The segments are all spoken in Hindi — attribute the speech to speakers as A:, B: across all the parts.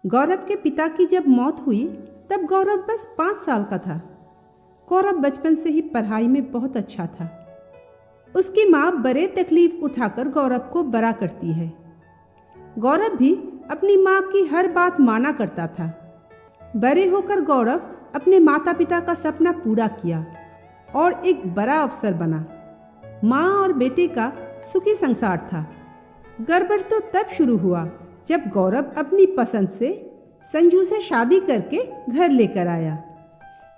A: गौरव के पिता की जब मौत हुई तब गौरव बस 5 साल का था। गौरव बचपन से ही पढ़ाई में बहुत अच्छा था। उसकी माँ बड़े तकलीफ उठाकर गौरव को बड़ा करती है। गौरव भी अपनी माँ की हर बात माना करता था। बड़े होकर गौरव अपने माता पिता का सपना पूरा किया और एक बड़ा अफसर बना। माँ और बेटे का सुखी संसार था। गड़बड़ तो तब शुरू हुआ जब गौरव अपनी पसंद से संजू से शादी करके घर लेकर आया।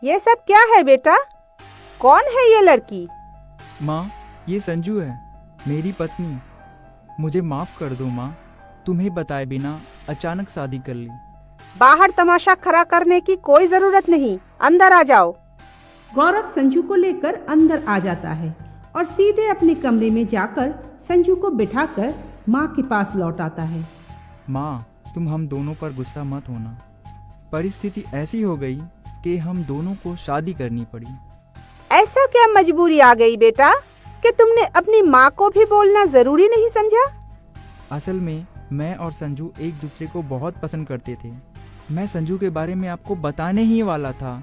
B: ये सब क्या है बेटा? कौन है ये लड़की?
C: माँ, ये संजू है, मेरी पत्नी। मुझे माफ कर दो माँ, तुम्हें बताए बिना अचानक शादी कर ली।
B: बाहर तमाशा खड़ा करने की कोई जरूरत नहीं, अंदर आ जाओ।
A: गौरव संजू को लेकर अंदर आ जाता है और सीधे अपने कमरे में जाकर संजू को बिठाकर माँ के पास लौट आता है।
C: माँ, तुम हम दोनों पर गुस्सा मत होना। परिस्थिति ऐसी हो गई कि हम दोनों को शादी करनी पड़ी।
B: ऐसा क्या मजबूरी आ गई बेटा कि तुमने अपनी माँ को भी बोलना जरूरी नहीं समझा?
C: असल में मैं और संजू एक दूसरे को बहुत पसंद करते थे। मैं संजू के बारे में आपको बताने ही वाला था,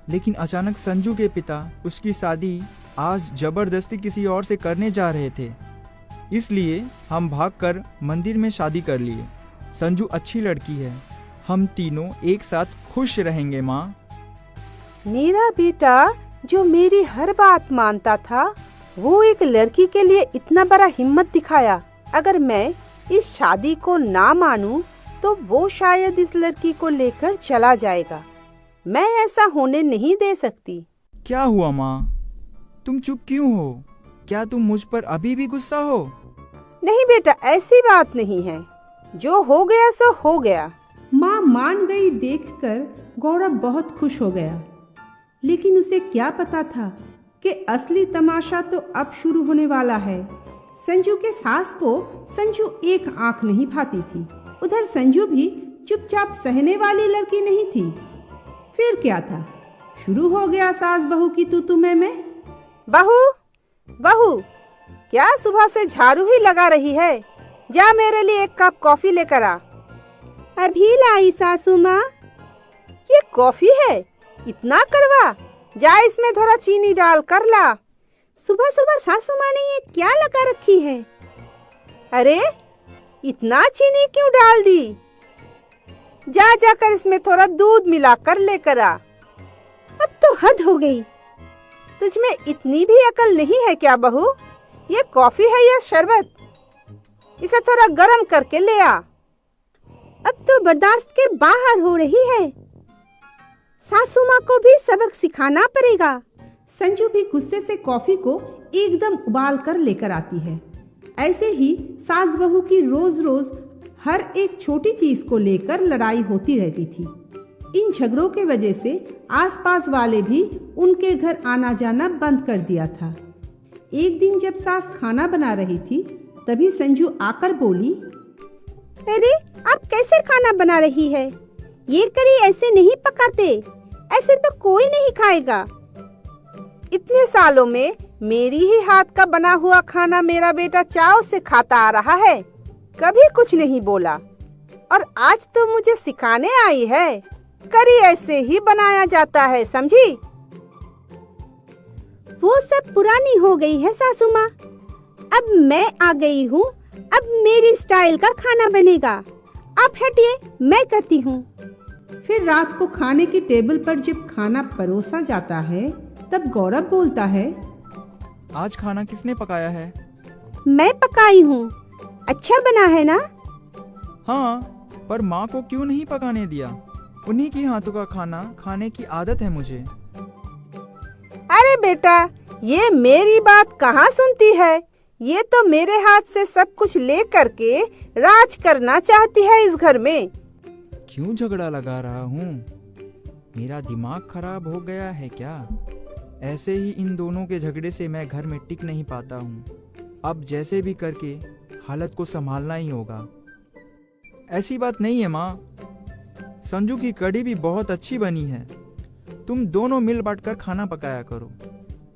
C: लेकिन अचानक संजू के पिता उसकी शादी आज जबरदस्ती किसी और से करने जा रहे थे। इसलिए हम भागकर मंदिर में शादी कर लिए। संजू अच्छी लड़की है, हम तीनों एक साथ खुश रहेंगे माँ।
B: मेरा बेटा जो मेरी हर बात मानता था, वो एक लड़की के लिए इतना बड़ा हिम्मत दिखाया। अगर मैं इस शादी को ना मानूं, तो वो शायद इस लड़की को लेकर चला जाएगा। मैं ऐसा होने नहीं दे सकती।
C: क्या हुआ माँ? तुम चुप क्यों हो? क्या तुम मुझ पर अभी भी गुस्सा हो?
B: नहीं बेटा, ऐसी बात नहीं है। जो हो गया सो हो गया।
A: माँ मान गई देखकर गौरव बहुत खुश हो गया, लेकिन उसे क्या पता था कि असली तमाशा तो अब शुरू होने वाला है। संजू के सास को संजू एक आंख नहीं भाती थी। उधर संजू भी चुपचाप सहने वाली लड़की नहीं थी। फिर क्या था? शुरू हो गया सास बहू की तू मैं।
B: बहू, बहू, क्या सुबह से झाड़ू ही लगा रही है? जा मेरे लिए एक कप कॉफी लेकर आ। अभी लाई सासू माँ। ये कॉफी है? इतना कड़वा? जा इसमें थोड़ा चीनी डाल कर ला। सुबह सुबह सासू माँ ने ये क्या लगा रखी है? अरे, इतना चीनी क्यों डाल दी? जा जाकर इसमें थोड़ा दूध मिला कर लेकर आ। अब तो हद हो गई। तुझमें इतनी भी अकल नहीं है क्या बहू? ये कॉफी है या शरबत? इसे थोड़ा गर्म करके ले आ। अब तो बर्दाश्त के बाहर हो रही है। सासू माँ को भी सबक सिखाना पड़ेगा।
A: संजू भी गुस्से से कॉफी को एकदम उबाल कर लेकर आती है। ऐसे ही सास बहू की रोज रोज हर एक छोटी चीज को लेकर लड़ाई होती रहती थी। इन झगड़ों के वजह से आसपास वाले भी उनके घर आना जाना बंद कर दिया था। एक दिन जब सास खाना बना रही थी, तभी संजू आकर बोली,
B: अरे, आप कैसे खाना बना रही है? ये करी ऐसे नहीं पकाते, ऐसे तो कोई नहीं खाएगा। इतने सालों में मेरी ही हाथ का बना हुआ खाना मेरा बेटा चाव से खाता आ रहा है, कभी कुछ नहीं बोला, और आज तो मुझे सिखाने आई है। करी ऐसे ही बनाया जाता है, समझी? वो सब पुरानी हो गई है सासू माँ। अब मैं आ गई हूँ, अब मेरी स्टाइल का खाना बनेगा। आप हटिए, मैं करती हूँ।
A: फिर रात को खाने की टेबल पर जब खाना परोसा जाता है, तब गौरव बोलता है,
C: आज खाना किसने पकाया है?
B: मैं पकाई हूँ। अच्छा बना है ना?
C: हाँ, पर माँ को क्यों नहीं पकाने दिया? उन्हीं की हाथों का खाना खाने की आदत है मुझे।
B: अरे बेटा, ये मेरी बात कहाँ सुनती है? ये तो मेरे हाथ से सब कुछ ले करके राज करना चाहती है इस घर में।
C: क्यों झगड़ा लगा रहा हूँ? मेरा दिमाग खराब हो गया है क्या? ऐसे ही इन दोनों के झगड़े से मैं घर में टिक नहीं पाता हूँ। अब जैसे भी करके हालत को संभालना ही होगा। ऐसी बात नहीं है माँ, संजू की कढ़ी भी बहुत अच्छी बनी है। तुम दोनों मिल बांटकर खाना पकाया करो,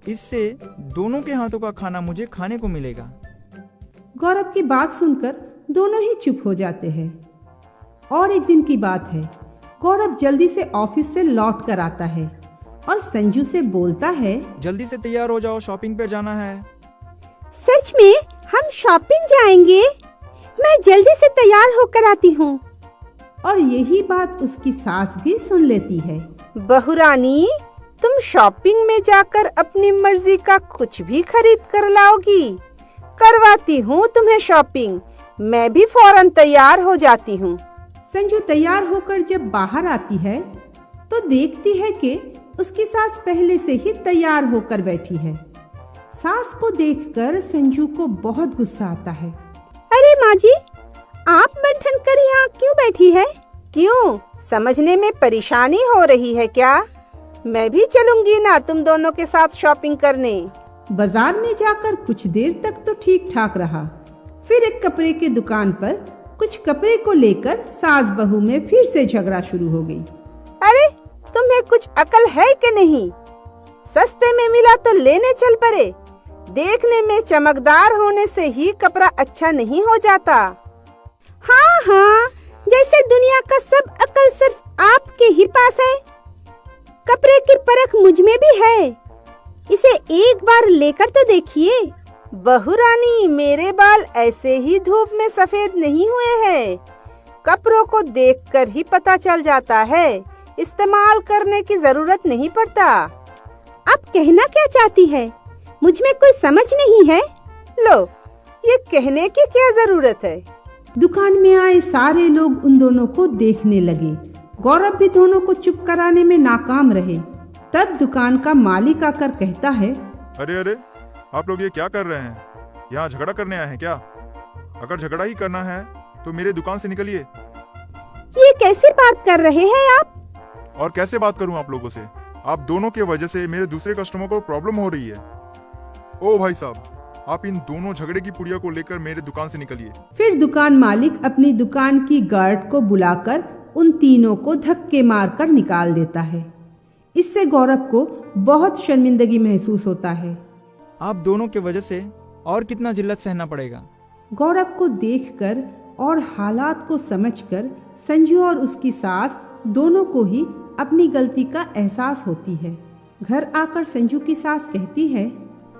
C: इससे दोनों के हाथों का खाना मुझे खाने को मिलेगा।
A: गौरव की बात सुनकर दोनों ही चुप हो जाते हैं। और एक दिन की बात है, गौरव जल्दी से ऑफिस से लौट कर आता है और संजू से बोलता है,
C: जल्दी से तैयार हो जाओ, शॉपिंग पे जाना है।
B: सच में हम शॉपिंग जाएंगे? मैं जल्दी से तैयार होकर आती हूँ।
A: और यही बात उसकी सास भी सुन लेती है।
B: बहू रानी, तुम शॉपिंग में जाकर अपनी मर्जी का कुछ भी खरीद कर लाओगी? करवाती हूँ तुम्हें शॉपिंग, मैं भी फौरन तैयार हो जाती हूँ।
A: संजू तैयार होकर जब बाहर आती है तो देखती है कि उसकी सास पहले से ही तैयार होकर बैठी है। सास को देखकर संजू को बहुत गुस्सा आता है।
B: अरे माँ जी, आप बन कर यहाँ क्यों बैठी है? क्यों, समझने में परेशानी हो रही है क्या? मैं भी चलूंगी ना तुम दोनों के साथ शॉपिंग करने।
A: बाजार में जाकर कुछ देर तक तो ठीक ठाक रहा, फिर एक कपड़े की दुकान पर कुछ कपड़े को लेकर सास बहू में फिर से झगड़ा शुरू हो गई।
B: अरे तुम्हें कुछ अकल है कि नहीं? सस्ते में मिला तो लेने चल पड़े। देखने में चमकदार होने से ही कपड़ा अच्छा नहीं हो जाता। हाँ हाँ, जैसे दुनिया का सब अकल सिर्फ आपके ही पास है। कपड़े की परख मुझ में भी है, इसे एक बार लेकर तो देखिए। बहू रानी, मेरे बाल ऐसे ही धूप में सफेद नहीं हुए हैं, कपड़ों को देखकर ही पता चल जाता है, इस्तेमाल करने की जरूरत नहीं पड़ता। आप कहना क्या चाहती है? मुझ में कोई समझ नहीं है? लो, ये कहने की क्या जरूरत है?
A: दुकान में आए सारे लोग उन दोनों को देखने लगे। गौरव भी दोनों को चुप कराने में नाकाम रहे। तब दुकान का मालिक आकर कहता है,
D: अरे अरे, आप लोग ये क्या कर रहे हैं? यहाँ झगड़ा करने आए हैं क्या? अगर झगड़ा ही करना है तो मेरे दुकान से निकलिए।
B: ये कैसी बात कर रहे हैं आप?
D: और कैसे बात करूँ आप लोगों से? आप दोनों के वजह से मेरे दूसरे कस्टमर को प्रॉब्लम हो रही है। ओ भाई साहब, आप इन दोनों झगड़े की पुड़िया को लेकर मेरे दुकान से निकलिए।
A: फिर दुकान मालिक अपनी दुकान की गार्ड को बुलाकर उन तीनों को धक्के मारकर निकाल देता है। इससे गौरव को बहुत शर्मिंदगी महसूस होता है।
C: आप दोनों के वजह से और कितना जिल्लत सहना पड़ेगा।
A: गौरव को देखकर और हालात को समझकर संजू और उसकी सास दोनों को ही अपनी गलती का एहसास होती है। घर आकर संजू की सास कहती है,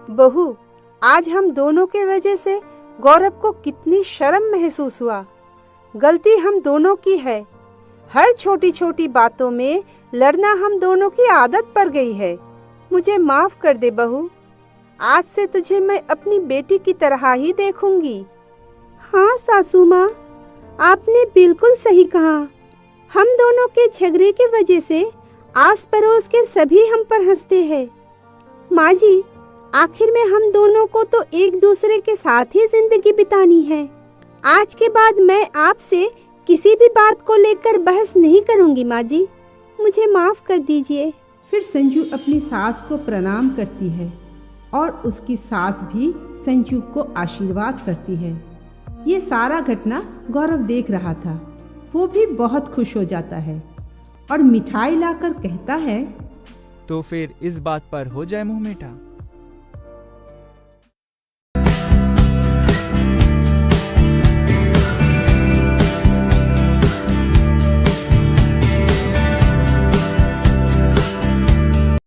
B: बहू, आज हम दोनों के वजह से गौरव को कितनी शर्म महसूस हुआ। गलती हम दोनों की है। हर छोटी छोटी बातों में लड़ना हम दोनों की आदत पड़ गई है। मुझे माफ कर दे बहू। आज से तुझे मैं अपनी बेटी की तरह ही देखूंगी। हाँ सासू माँ, आपने बिल्कुल सही कहा। हम दोनों के झगड़े की वजह से आस पड़ोस के सभी हम पर हंसते हैं। माँ जी, आखिर में हम दोनों को तो एक दूसरे के साथ ही जिंदगी बितानी है। आज के बाद मैं आपसे किसी भी बात को लेकर बहस नहीं करूंगी। माँ जी, मुझे माफ कर दीजिए।
A: फिर संजू अपनी सास को प्रणाम करती है और उसकी सास भी संजू को आशीर्वाद करती है। ये सारा घटना गौरव देख रहा था। वो भी बहुत खुश हो जाता है और मिठाई लाकर कहता है,
C: तो फिर इस बात पर हो जाए मुंह मीठा।